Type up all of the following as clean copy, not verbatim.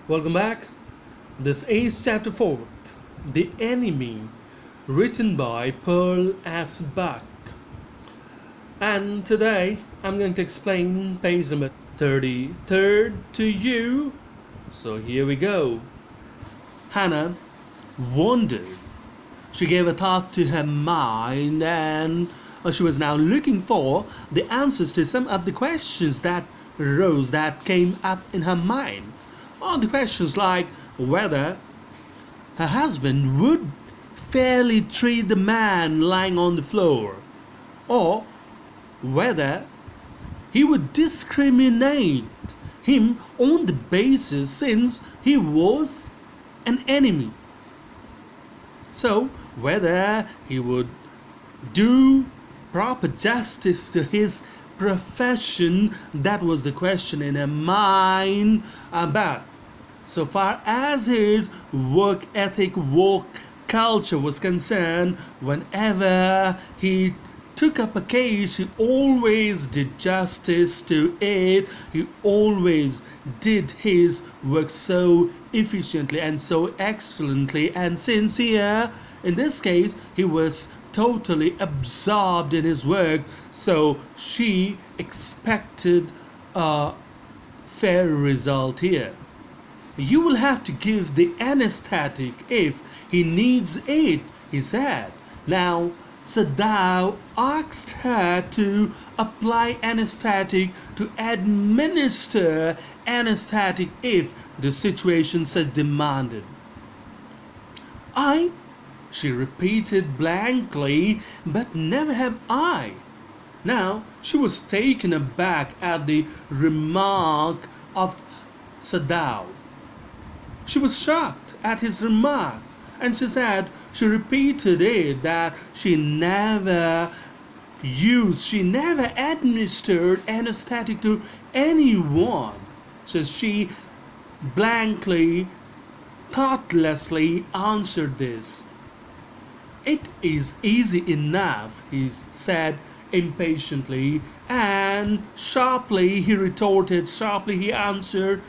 Welcome back. This is chapter 4, The Enemy, written by Pearl S. Buck. And today I'm going to explain page number 33rd to you. So here we go. Hannah wondered. She gave a thought to her mind and she was now looking for the answers to some of the questions that came up in her mind. All the questions like whether her husband would fairly treat the man lying on the floor, or whether he would discriminate him on the basis since he was an enemy. So, whether he would do proper justice to his profession, that was the question in her mind. About so far as his work ethic, work culture was concerned, whenever he took up a case, he always did justice to it. He always did his work so efficiently and so excellently and sincere. In this case, he was totally absorbed in his work, so she expected a fair result here. You will have to give the anesthetic if he needs it, he said. Now, Sadao asked her to apply anesthetic, to administer anesthetic if the situation such demanded. She repeated blankly, but never have I. Now she was taken aback at the remark of Sadao. She was shocked at his remark, and she repeated it that she never administered anesthetic to anyone. So she blankly, thoughtlessly answered this. It is easy enough, he said impatiently, and sharply he answered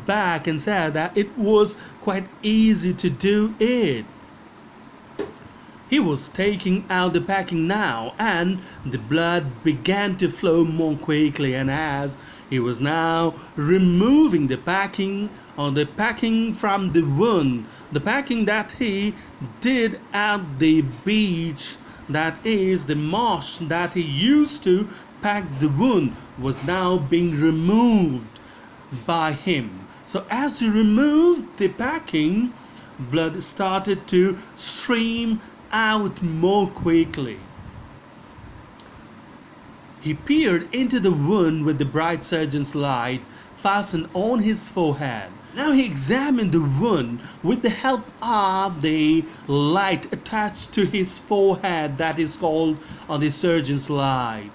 back and said that it was quite easy to do it. He was taking out the packing now, and the blood began to flow more quickly, and as he was now removing the packing from the wound, the packing that he did at the beach, that is the moss that he used to pack the wound, was now being removed by him. So as he removed the packing, blood started to stream out more quickly. He peered into the wound with the bright surgeon's light fastened on his forehead. Now he examined the wound with the help of the light attached to his forehead, that is called the surgeon's light.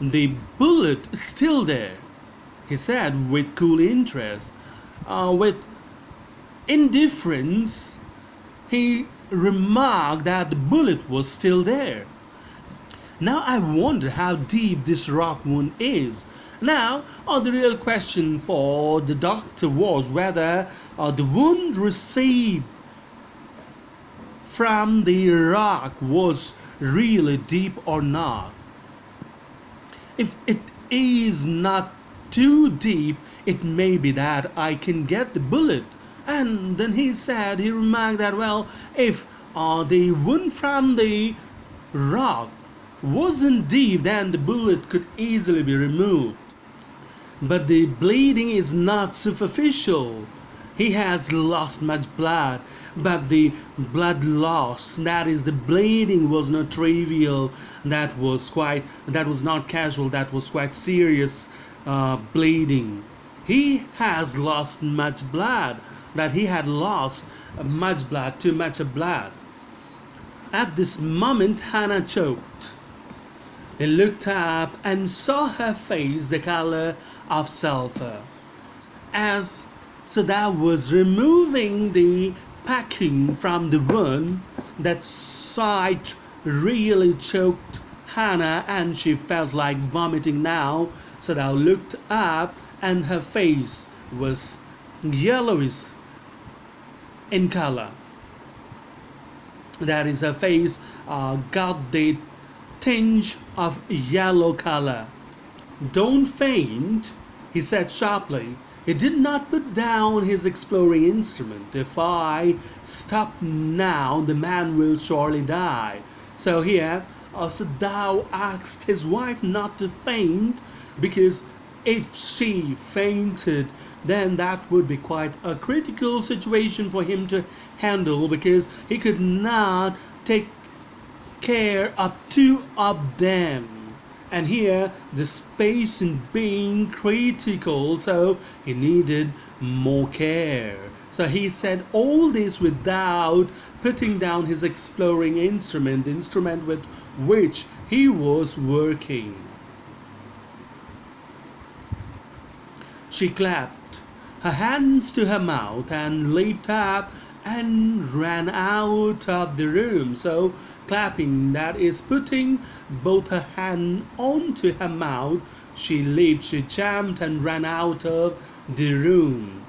The bullet is still there, he said with cool interest. With indifference, he remarked that the bullet was still there. Now I wonder how deep this rock wound is. Now, the real question for the doctor was whether the wound received from the rock was really deep or not. If it is not too deep, it may be that I can get the bullet. And then he remarked that, well, if the wound from the rock wasn't deep, then the bullet could easily be removed. But the bleeding is not superficial. He has lost much blood, but the blood loss, that is the bleeding, was not trivial. That was not casual. That was quite serious bleeding. He has lost much blood. That he had lost much blood, too much blood. At this moment, Hannah choked. He looked up and saw her face the color of sulfur. As Sadao was removing the packing from the wound, that sight really choked Hannah, and she felt like vomiting now. Sadao looked up and her face was yellowish in color. That is, her face got the tinge of yellow color. "Don't faint," he said sharply. He did not put down his exploring instrument. "If I stop now, the man will surely die." So here, Sadao asked his wife not to faint, because if she fainted, then that would be quite a critical situation for him to handle, because he could not take care of two of them. And here this patient being critical, so he needed more care. So he said all this without putting down his exploring instrument, the instrument with which he was working. She clapped her hands to her mouth and leaped up and ran out of the room. So clapping, that is putting both her hands onto her mouth, she leaped, she jumped and ran out of the room.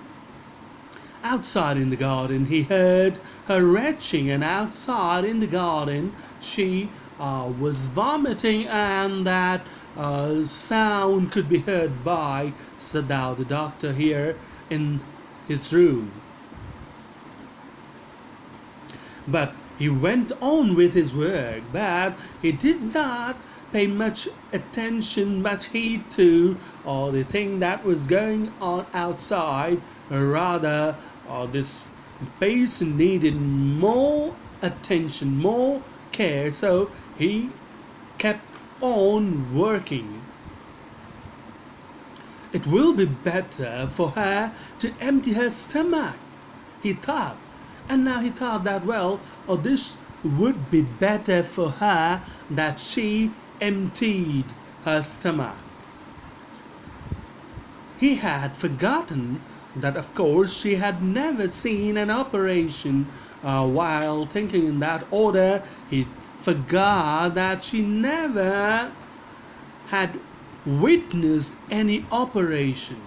Outside in the garden, he heard her retching, and outside in the garden, she was vomiting, and that sound could be heard by Sadao, the doctor, here in his room. But he went on with his work, but he did not pay much attention, much heed to the thing that was going on outside. Rather, this patient needed more attention, more care, so he kept on working. It will be better for her to empty her stomach, he thought. And now he thought that, well, this would be better for her that she emptied her stomach. He had forgotten that, of course, she had never seen an operation. While thinking in that order, he forgot that she never had witnessed any operation.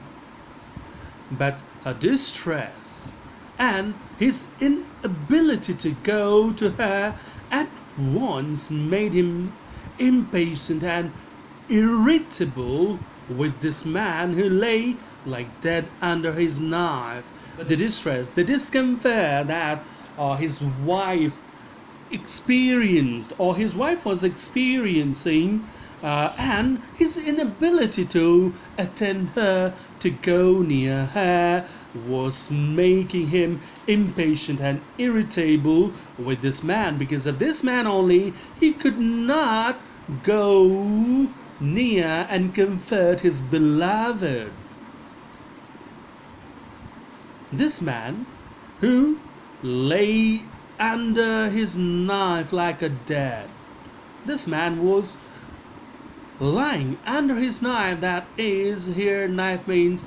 But her distress and his inability to go to her at once made him impatient and irritable with this man who lay like dead under his knife. But the distress, the discomfort that his wife experienced, or his wife was experiencing, and his inability to attend her, to go near her, was making him impatient and irritable with this man. Because of this man only, he could not go near and comfort his beloved. This man who lay under his knife like a dead. This man was lying under his knife. That is, here knife means,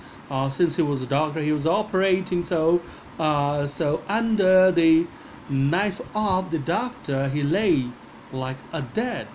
since he was a doctor, he was operating, so under the knife of the doctor, he lay like a dead.